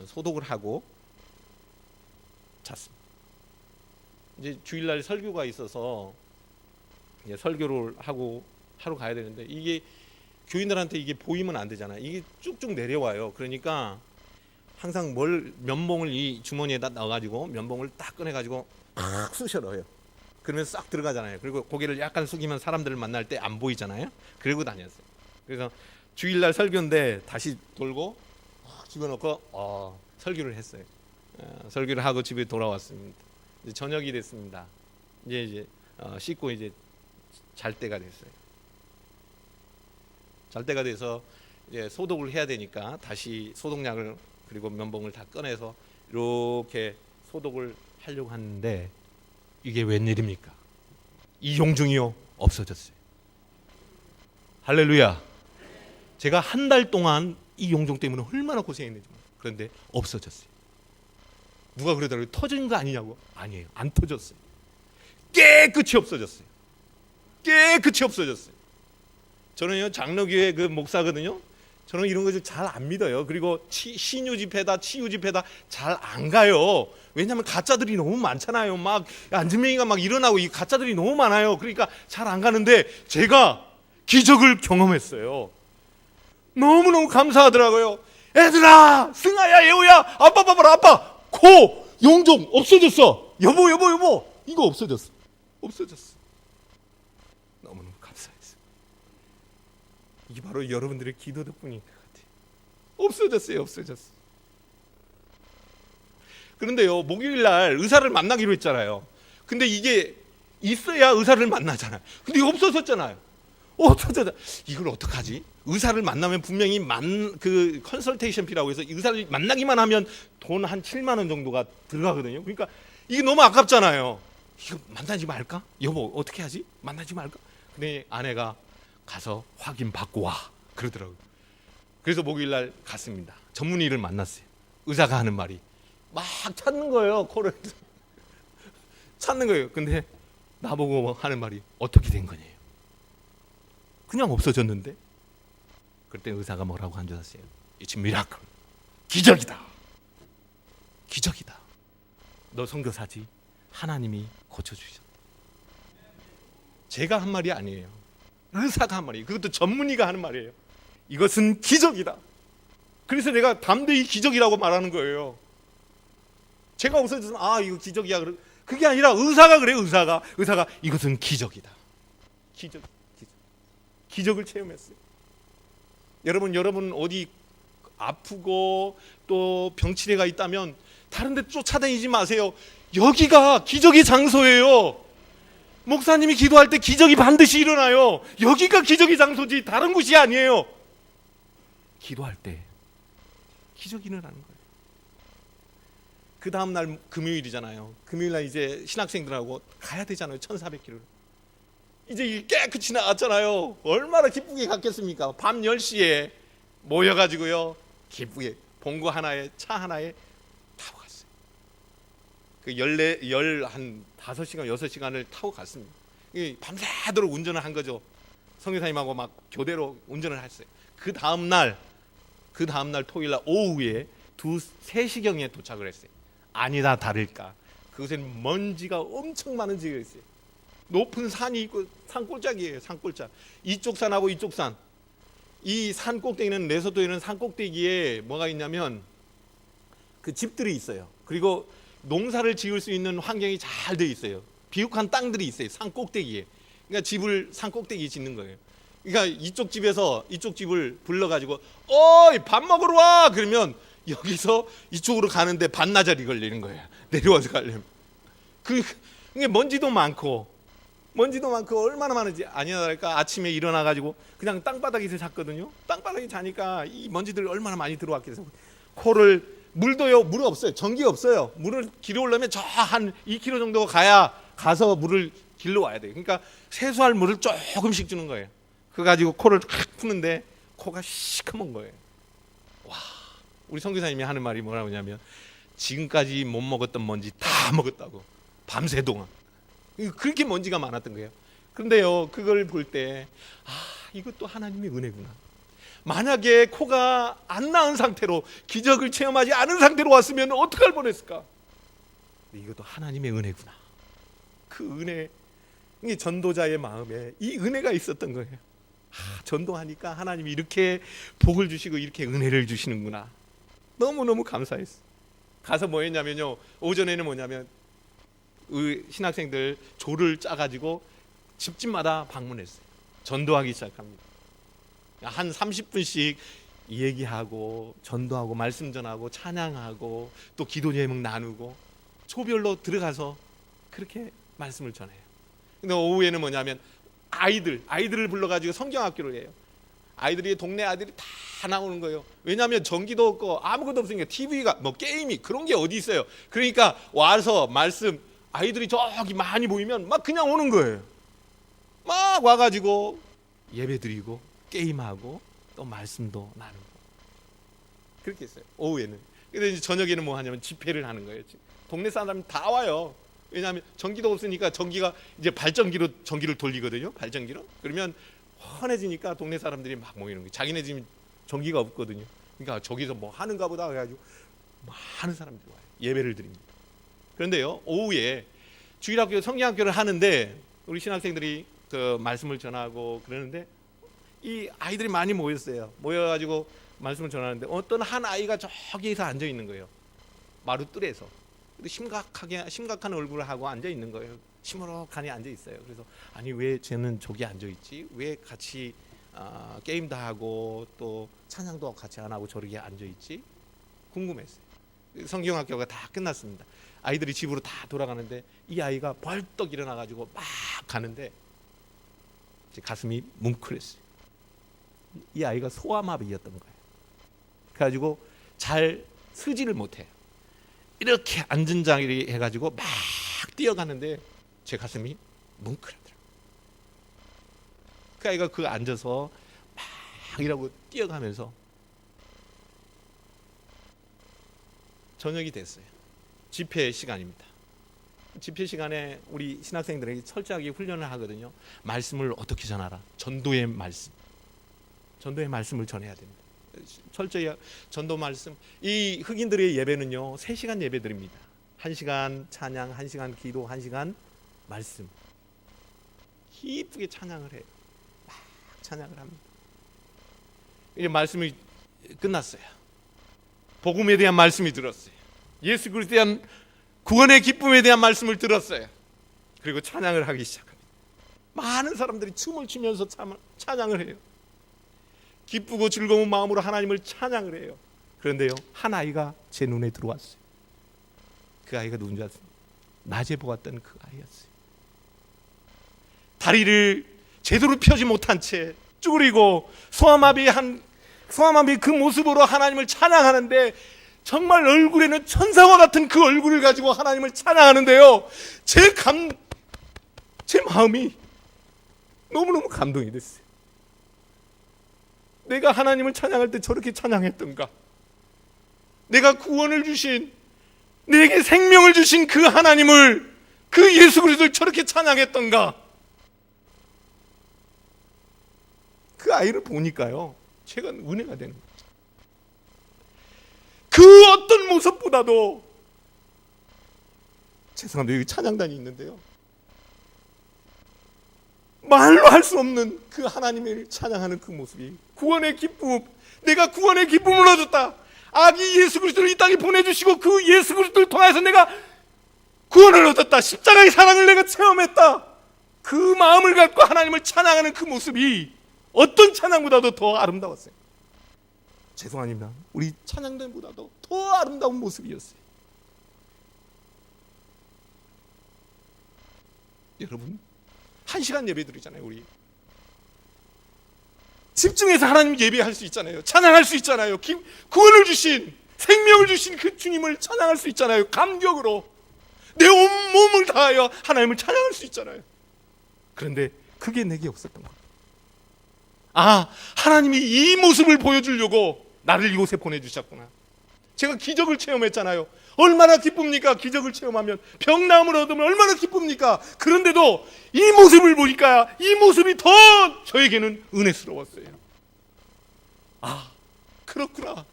소독을 하고 잤습니다. 이제 주일날 설교가 있어서 설교를 하고 하러 가야 되는데 이게 교인들한테 이게 보이면 안 되잖아요. 이게 쭉쭉 내려와요. 그러니까 항상 면봉을 이 주머니에다 넣어가지고 면봉을 딱 꺼내가지고 팍 쑤셔 넣어요. 그러면 싹 들어가잖아요. 그리고 고개를 약간 숙이면 사람들을 만날 때 안 보이잖아요. 그러고 다녔어요. 그래서 주일날 설교인데 다시 돌고 집어넣고 설교를 했어요. 설교를 하고 집에 돌아왔습니다. 이제 저녁이 됐습니다. 이제 씻고 이제 잘 때가 됐어요. 잘 때가 돼서 이제 소독을 해야 되니까 다시 소독약을 그리고 면봉을 다 꺼내서 이렇게 소독을 하려고 하는데 이게 웬일입니까? 이 용종이요 없어졌어요. 할렐루야. 제가 한 달 동안 이 용종 때문에 얼마나 고생했는지. 그런데 없어졌어요. 누가 그러더라고요. 터진 거 아니냐고. 아니에요. 안 터졌어요. 깨끗이 없어졌어요. 깨끗이 없어졌어요. 저는요 장로교회 그 목사거든요. 저는 이런 것을 잘 안 믿어요. 그리고 신유 집회다 치유 집회다 잘 안 가요. 왜냐하면 가짜들이 너무 많잖아요. 막 안진뱅이가 막 일어나고 이 가짜들이 너무 많아요. 그러니까 잘 안 가는데 제가 기적을 경험했어요. 너무너무 감사하더라고요. 애들아, 승아야, 예우야, 아빠 봐봐라, 아빠. 코 용종 없어졌어. 여보 이거 없어졌어. 너무너무 감사했어요. 이게 바로 여러분들의 기도 덕분인 것 같아요. 없어졌어요. 그런데요 목요일날 의사를 만나기로 했잖아요. 근데 이게 있어야 의사를 만나잖아요. 근데 이거 없어졌잖아요. 이걸 어떡하지? 의사를 만나면 분명히 그 컨설테이션 피라고 해서 의사를 만나기만 하면 돈 한 7만 원 정도가 들어가거든요. 그러니까 이게 너무 아깝잖아요. 이거 만나지 말까? 여보 어떻게 하지? 만나지 말까? 근데 아내가 가서 확인 받고 와 그러더라고요. 그래서 목요일날 갔습니다. 전문의를 만났어요. 의사가 하는 말이 막 찾는 거예요. 코를 찾는 거예요. 근데 나보고 하는 말이 어떻게 된 거냐요. 그냥 없어졌는데. 그때 의사가 뭐라고 한 줄 아세요? It's miracle. 기적이다. 너 선교사지? 하나님이 고쳐주셨다. 제가 한 말이 아니에요. 의사가 한 말이에요. 그것도 전문의가 하는 말이에요. 이것은 기적이다. 그래서 내가 담대히 기적이라고 말하는 거예요. 제가 없어져서 이거 기적이야. 그게 아니라 의사가 그래요. 의사가 이것은 기적이다. 기적을 체험했어요. 여러분 어디 아프고 또 병치레가 있다면 다른 데 쫓아다니지 마세요. 여기가 기적의 장소예요. 목사님이 기도할 때 기적이 반드시 일어나요. 여기가 기적의 장소지 다른 곳이 아니에요. 기도할 때 기적이 일어나는 거예요. 그 다음 날 금요일이잖아요. 금요일날 이제 신학생들하고 가야 되잖아요. 1400km. 이제 일 깨끗이 나왔잖아요. 얼마나 기쁘게 갔겠습니까? 밤 10시에 모여가지고요 기쁘게 봉고 하나에 차 하나에 타고 갔어요. 그 한 5시간 6시간을 타고 갔습니다. 밤새도록 운전을 한 거죠. 성교사님하고 막 교대로 운전을 했어요. 그 다음날 토요일날 오후에 3시경에 도착을 했어요. 아니다 다를까 그곳에는 먼지가 엄청 많은 지역이 있어요. 높은 산이 있고 산골짜기예요. 산골짜. 이쪽 산하고 이쪽 산. 이 산 꼭대기는 레소토에 있는 산 꼭대기에 뭐가 있냐면 그 집들이 있어요. 그리고 농사를 지을 수 있는 환경이 잘 돼 있어요. 비옥한 땅들이 있어요. 산 꼭대기에. 그러니까 집을 산 꼭대기에 짓는 거예요. 그러니까 이쪽 집에서 이쪽 집을 불러가지고 어이 밥 먹으러 와 그러면 여기서 이쪽으로 가는데 반나절이 걸리는 거예요. 내려와서 가려면. 그게 먼지도 많고 얼마나 많은지 아니나 다를까 아침에 일어나가지고 그냥 땅바닥에서 잤거든요. 땅바닥에 자니까 이 먼지들이 얼마나 많이 들어왔겠어요. 물도요 물 없어요. 전기 없어요. 물을 길어오려면 저 한 2km 정도 가서 물을 길러 와야 돼요. 그러니까 세수할 물을 조금씩 주는 거예요. 그거 가지고 코를 탁 푸는데 코가 시커먼 거예요. 와, 우리 선교사님이 하는 말이 뭐라고 하냐면 지금까지 못 먹었던 먼지 다 먹었다고. 밤새 동안. 그렇게 먼지가 많았던 거예요. 그런데요 그걸 볼 때 이것도 하나님의 은혜구나. 만약에 코가 안 나은 상태로 기적을 체험하지 않은 상태로 왔으면 어떡할 뻔했을까. 이것도 하나님의 은혜구나. 그 은혜, 이게 전도자의 마음에 이 은혜가 있었던 거예요. 전도하니까 하나님이 이렇게 복을 주시고 이렇게 은혜를 주시는구나. 너무너무 감사했어요. 가서 뭐 했냐면요 오전에는 뭐냐면 신학생들 조를 짜가지고 집집마다 방문했어요. 전도하기 시작합니다. 한 30분씩 얘기하고 전도하고 말씀 전하고 찬양하고 또 기도 제목 나누고 조별로 들어가서 그렇게 말씀을 전해요. 근데 오후에는 뭐냐면 아이들을 불러가지고 성경학교를 해요. 아이들이 동네 아이들이 다 나오는 거예요. 왜냐하면 전기도 없고 아무것도 없으니까 TV가 뭐 게임이 그런 게 어디 있어요. 그러니까 와서 말씀 아이들이 저기 많이 보이면 막 그냥 오는 거예요. 막 와가지고 예배 드리고 게임하고 또 말씀도 나누고 그렇게 했어요. 오후에는. 근데 이제 저녁에는 뭐 하냐면 집회를 하는 거예요. 동네 사람이 다 와요. 왜냐하면 전기도 없으니까 전기가 이제 발전기로 전기를 돌리거든요. 발전기로. 그러면 환해지니까 동네 사람들이 막 모이는 거예요. 자기네 지금 전기가 없거든요. 그러니까 저기서 뭐 하는가 보다 해가지고 많은 사람들이 와요. 예배를 드립니다. 그런데요, 오후에 주일학교 성경학교를 하는데 우리 신학생들이 그 말씀을 전하고 그러는데 이 아이들이 많이 모였어요. 모여가지고 말씀을 전하는데 어떤 한 아이가 저기에서 앉아 있는 거예요. 마루뜰에서. 심각한 얼굴을 하고 앉아 있는 거예요. 시무룩하니 앉아 있어요. 그래서 아니 왜 쟤는 저기 앉아 있지? 왜 같이 게임도 하고 또 찬양도 같이 안 하고 저렇게 앉아 있지? 궁금했어요. 성경학교가 다 끝났습니다. 아이들이 집으로 다 돌아가는데 이 아이가 벌떡 일어나 가지고 막 가는데 제 가슴이 뭉클했어요. 이 아이가 소아마비였던 거예요. 그래가지고 잘 서지를 못해요. 이렇게 앉은 자리 해가지고 막 뛰어가는데 제 가슴이 뭉클하더라고요. 그 아이가 그 앉아서 막 이러고 뛰어가면서 저녁이 됐어요. 집회 시간입니다. 집회 시간에 우리 신학생들에게 철저하게 훈련을 하거든요. 말씀을 어떻게 전하라. 전도의 말씀을 전해야 됩니다. 철저히 전도 말씀. 이 흑인들의 예배는요 3시간 예배 드립니다. 1시간 찬양, 1시간 기도, 1시간 말씀. 기쁘게 찬양을 해요. 막 찬양을 합니다. 이제 말씀이 끝났어요. 복음에 대한 말씀이 들었어요. 예수 그리스도에 대한 구원의 기쁨에 대한 말씀을 들었어요. 그리고 찬양을 하기 시작합니다. 많은 사람들이 춤을 추면서 찬양을 해요. 기쁘고 즐거운 마음으로 하나님을 찬양을 해요. 그런데요, 한 아이가 제 눈에 들어왔어요. 그 아이가 누군지 아세요? 낮에 보았던 그 아이였어요. 다리를 제대로 펴지 못한 채 쭈그리고 소아마비 그 모습으로 하나님을 찬양하는데 정말 얼굴에는 천사와 같은 그 얼굴을 가지고 하나님을 찬양하는데요, 제 마음이 너무너무 감동이 됐어요. 내가 하나님을 찬양할 때 저렇게 찬양했던가? 내가 구원을 주신, 내게 생명을 주신 그 하나님을, 그 예수 그리스도를 저렇게 찬양했던가? 그 아이를 보니까요, 제가 은혜가 되는 거죠. 그 어떤 모습보다도, 죄송합니다, 여기 찬양단이 있는데요, 말로 할 수 없는 그 하나님을 찬양하는 그 모습이, 구원의 기쁨, 내가 구원의 기쁨을 얻었다, 아기 예수 그리스도를 이 땅에 보내주시고 그 예수 그리스도를 통해서 내가 구원을 얻었다, 십자가의 사랑을 내가 체험했다, 그 마음을 갖고 하나님을 찬양하는 그 모습이 어떤 찬양보다도 더 아름다웠어요. 죄송합니다, 우리 찬양단보다도 더 아름다운 모습이었어요. 여러분, 1시간 예배 드리잖아요. 우리 집중해서 하나님 예배할 수 있잖아요. 찬양할 수 있잖아요. 구원을 주신, 생명을 주신 그 주님을 찬양할 수 있잖아요. 감격으로 내 온몸을 다하여 하나님을 찬양할 수 있잖아요. 그런데 그게 내게 없었던 거예요. 아, 하나님이 이 모습을 보여주려고 나를 이곳에 보내주셨구나. 제가 기적을 체험했잖아요. 얼마나 기쁩니까? 기적을 체험하면, 병나음을 얻으면 얼마나 기쁩니까? 그런데도 이 모습을 보니까 이 모습이 더 저에게는 은혜스러웠어요. 아, 그렇구나.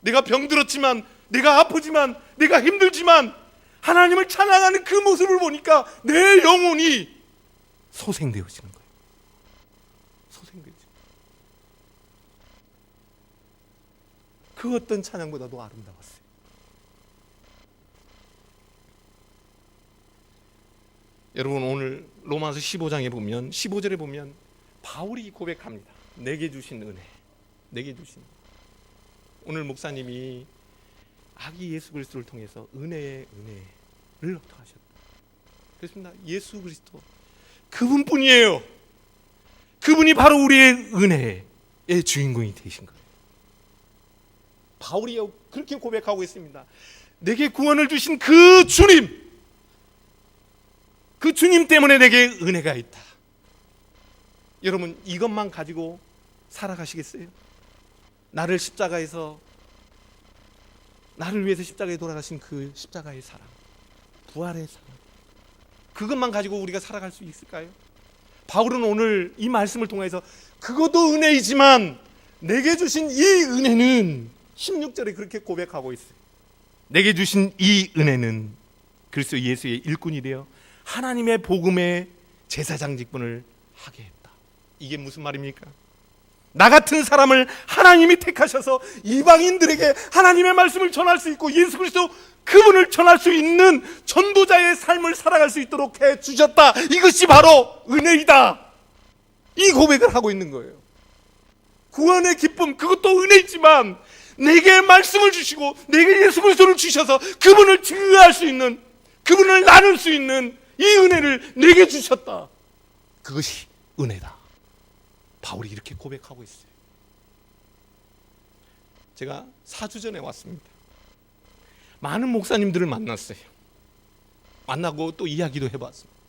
내가 병들었지만, 내가 아프지만, 내가 힘들지만 하나님을 찬양하는 그 모습을 보니까 내 영혼이 소생되어지는 거예요. 소생되어지는 거예요. 그 어떤 찬양보다도 아름다웠어요. 여러분, 오늘 로마서 15장에 보면, 15절에 보면 바울이 고백합니다. 내게 주신 은혜, 내게 주신. 오늘 목사님이 아기 예수 그리스도를 통해서 은혜의 은혜를 얻어가셨다. 그렇습니다. 예수 그리스도, 그분뿐이에요. 그분이 바로 우리의 은혜예요. 주인공이 되신 거예요. 바울이 그렇게 고백하고 있습니다. 내게 구원을 주신 그 주님, 그 주님 때문에 내게 은혜가 있다. 여러분, 이것만 가지고 살아가시겠어요? 나를 위해서 십자가에 돌아가신 그 십자가의 사랑, 부활의 사랑, 그것만 가지고 우리가 살아갈 수 있을까요? 바울은 오늘 이 말씀을 통해서 그것도 은혜이지만 내게 주신 이 은혜는 16절에 그렇게 고백하고 있어요. 내게 주신 이 은혜는 그리스도 예수의 일꾼이 되어 하나님의 복음의 제사장 직분을 하게 했다. 이게 무슨 말입니까? 나 같은 사람을 하나님이 택하셔서 이방인들에게 하나님의 말씀을 전할 수 있고 예수 그리스도 그분을 전할 수 있는 전도자의 삶을 살아갈 수 있도록 해주셨다. 이것이 바로 은혜이다. 이 고백을 하고 있는 거예요. 구원의 기쁨, 그것도 은혜이지만 내게 말씀을 주시고 내게 예수 그리스도를 주셔서 그분을 증거할 수 있는, 그분을 나눌 수 있는 이 은혜를 내게 주셨다. 그것이 은혜다. 바울이 이렇게 고백하고 있어요. 제가 4주 전에 왔습니다. 많은 목사님들을 만났어요. 만나고 또 이야기도 해봤습니다.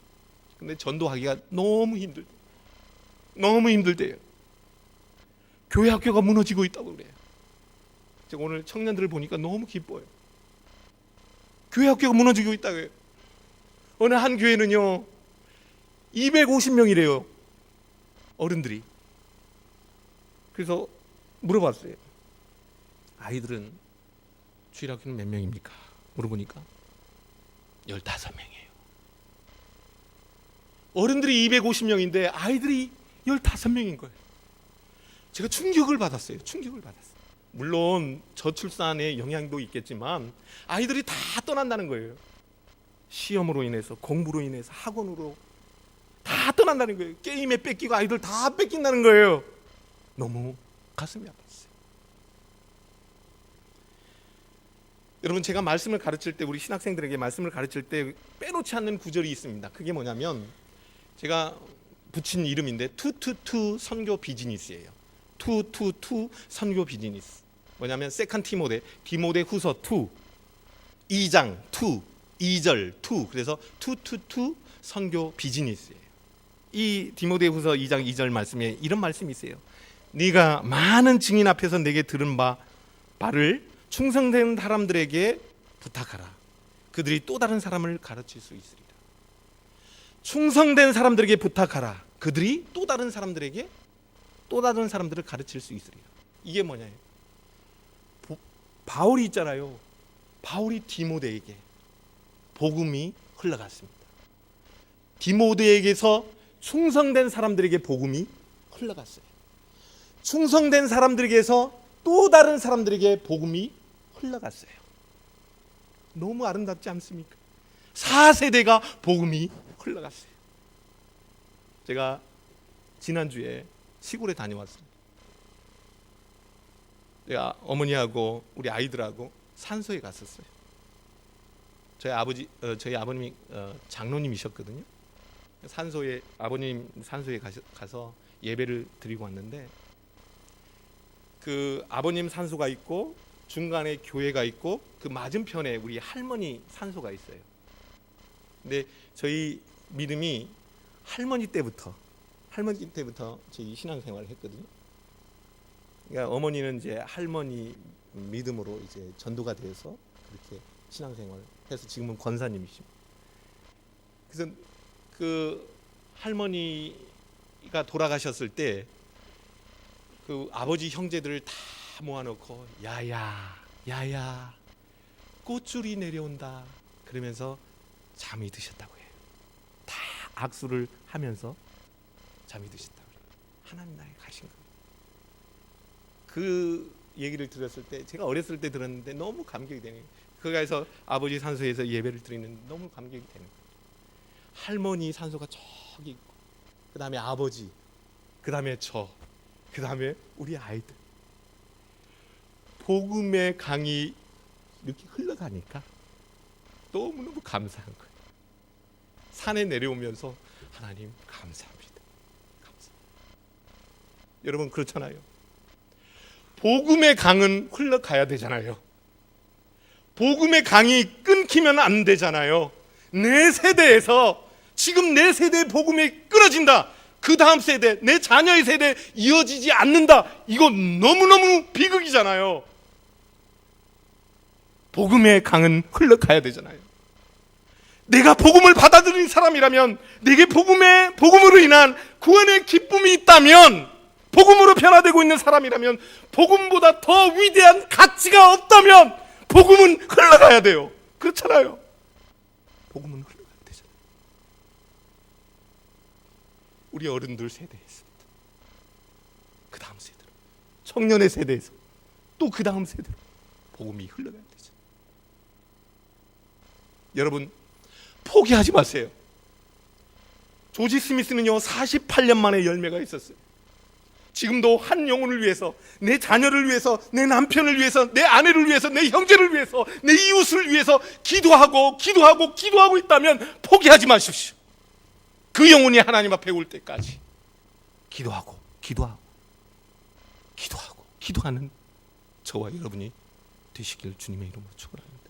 근데 전도하기가 너무 힘들대요. 교회 학교가 무너지고 있다고 그래요. 제가 오늘 청년들을 보니까 너무 기뻐요. 교회 학교가 무너지고 있다고 해요. 어느 한 교회는요 250명이래요, 어른들이. 그래서 물어봤어요. 아이들은 주일학교는 몇 명입니까? 물어보니까 15명이에요. 어른들이 250명인데 아이들이 15명인 거예요. 제가 충격을 받았어요. 물론 저출산의 영향도 있겠지만 아이들이 다 떠난다는 거예요. 시험으로 인해서, 공부로 인해서, 학원으로 다 떠난다는 거예요. 게임에 뺏기고 아이들 다 뺏긴다는 거예요. 너무 가슴이 아팠어요. 여러분, 제가 말씀을 가르칠 때, 우리 신학생들에게 말씀을 가르칠 때 빼놓지 않는 구절이 있습니다. 그게 뭐냐면 제가 붙인 이름인데 투투투 선교 비즈니스예요. 투투투 선교 비즈니스. 뭐냐면 세컨 디모데 후서 2장 2절 2. 그래서 투투투 선교 비즈니스예요. 이 디모데 후서 2장 2절 말씀에 이런 말씀이 있어요. 네가 많은 증인 앞에서 내게 들은 바를 충성된 사람들에게 부탁하라. 그들이 또 다른 사람을 가르칠 수 있으리라. 충성된 사람들에게 부탁하라. 그들이 또 다른 사람들을 가르칠 수 있으리라. 이게 뭐냐요? 바울이 있잖아요. 바울이 디모데에게 복음이 흘러갔습니다. 디모데에게서 충성된 사람들에게 복음이 흘러갔어요. 충성된 사람들에게서 또 다른 사람들에게 복음이 흘러갔어요. 너무 아름답지 않습니까? 4세대가 복음이 흘러갔어요. 제가 지난주에 시골에 다녀왔습니다. 제가 어머니하고 우리 아이들하고 산소에 갔었어요. 저희 아버님이 장로님이셨거든요. 아버님 산소에 가서 예배를 드리고 왔는데, 그 아버님 산소가 있고 중간에 교회가 있고 그 맞은편에 우리 할머니 산소가 있어요. 근데 저희 믿음이 할머니 때부터 저희 신앙생활을 했거든요. 그러니까 어머니는 이제 할머니 믿음으로 이제 전도가 되어서 그렇게 신앙생활을 해서 지금은 권사님이십니다. 그래서 그 할머니가 돌아가셨을 때 그 아버지 형제들을 다 모아놓고 야야 꽃줄이 내려온다 그러면서 잠이 드셨다고 해요. 다 악수를 하면서 잠이 드셨다고 해요. 하나님 나에 가신 거예요. 그 얘기를 들었을 때, 제가 어렸을 때 들었는데 너무 감격이 되는 거예요. 거기 가서 아버지 산소에서 예배를 드리는 너무 감격이 되는 거예요. 할머니 산소가 저기 있고, 그 다음에 아버지, 그 다음에 그 다음에 우리 아이들. 복음의 강이 이렇게 흘러가니까 너무너무 감사한 거예요. 산에 내려오면서 하나님 감사합니다. 여러분 그렇잖아요. 복음의 강은 흘러가야 되잖아요. 복음의 강이 끊기면 안 되잖아요. 내 세대에서 지금 내 세대의 복음이 끊어진다. 그 다음 세대, 내 자녀의 세대에 이어지지 않는다. 이건 너무너무 비극이잖아요. 복음의 강은 흘러가야 되잖아요. 내가 복음을 받아들인 사람이라면, 내게 복음으로 인한 구원의 기쁨이 있다면, 복음으로 변화되고 있는 사람이라면, 복음보다 더 위대한 가치가 없다면 복음은 흘러가야 돼요. 그렇잖아요. 복음은 흘러가야 되잖아요. 우리 어른들 세대에서, 그 다음 세대로, 청년의 세대에서, 또 그 다음 세대로 복음이 흘러가야 되죠. 여러분, 포기하지 마세요. 조지 스미스는요 48년 만에 열매가 있었어요. 지금도 한 영혼을 위해서, 내 자녀를 위해서, 내 남편을 위해서, 내 아내를 위해서, 내 형제를 위해서, 내 이웃을 위해서 기도하고 있다면 포기하지 마십시오. 그 영혼이 하나님 앞에 올 때까지 기도하는 저와 여러분이 되시길 주님의 이름으로 축원합니다.